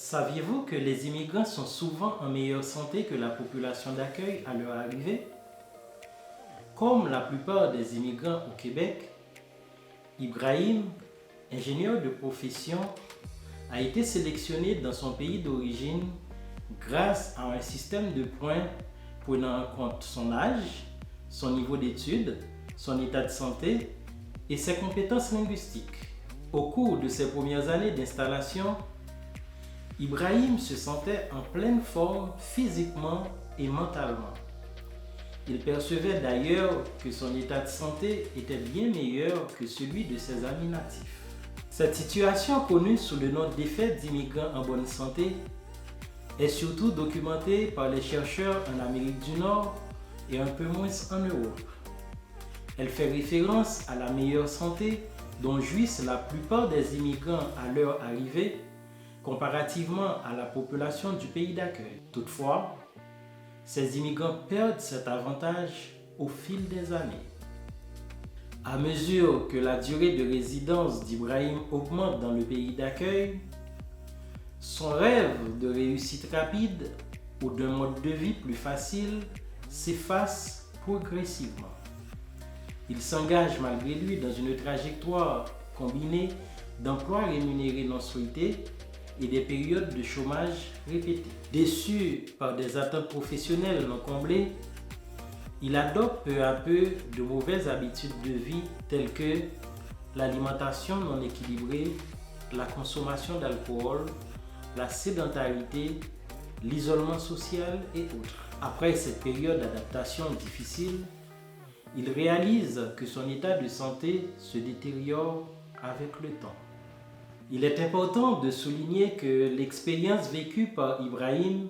Saviez-vous que les immigrants sont souvent en meilleure santé que la population d'accueil à leur arrivée? Comme la plupart des immigrants au Québec, Ibrahim, ingénieur de profession, a été sélectionné dans son pays d'origine grâce à un système de points prenant en compte son âge, son niveau d'études, son état de santé et ses compétences linguistiques. Au cours de ses premières années d'installation, Ibrahim se sentait en pleine forme physiquement et mentalement. Il percevait d'ailleurs que son état de santé était bien meilleur que celui de ses amis natifs. Cette situation, connue sous le nom d'effet d'immigrants en bonne santé, est surtout documentée par les chercheurs en Amérique du Nord et un peu moins en Europe. Elle fait référence à la meilleure santé dont jouissent la plupart des immigrants à leur arrivée, comparativement à la population du pays d'accueil. Toutefois, ces immigrants perdent cet avantage au fil des années. À mesure que la durée de résidence d'Ibrahim augmente dans le pays d'accueil, son rêve de réussite rapide ou d'un mode de vie plus facile s'efface progressivement. Il s'engage malgré lui dans une trajectoire combinée d'emplois rémunérés non souhaités et des périodes de chômage répétées. Déçu par des attentes professionnelles non comblées, il adopte peu à peu de mauvaises habitudes de vie telles que l'alimentation non équilibrée, la consommation d'alcool, la sédentarité, l'isolement social et autres. Après cette période d'adaptation difficile, il réalise que son état de santé se détériore avec le temps. Il est important de souligner que l'expérience vécue par Ibrahim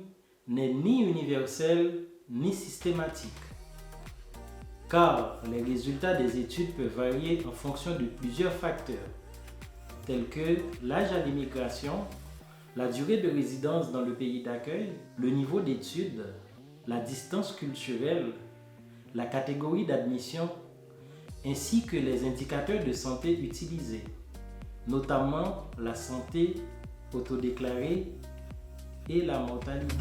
n'est ni universelle ni systématique, car les résultats des études peuvent varier en fonction de plusieurs facteurs, tels que l'âge à l'immigration, la durée de résidence dans le pays d'accueil, le niveau d'études, la distance culturelle, la catégorie d'admission, ainsi que les indicateurs de santé utilisés, notamment la santé autodéclarée et la mortalité.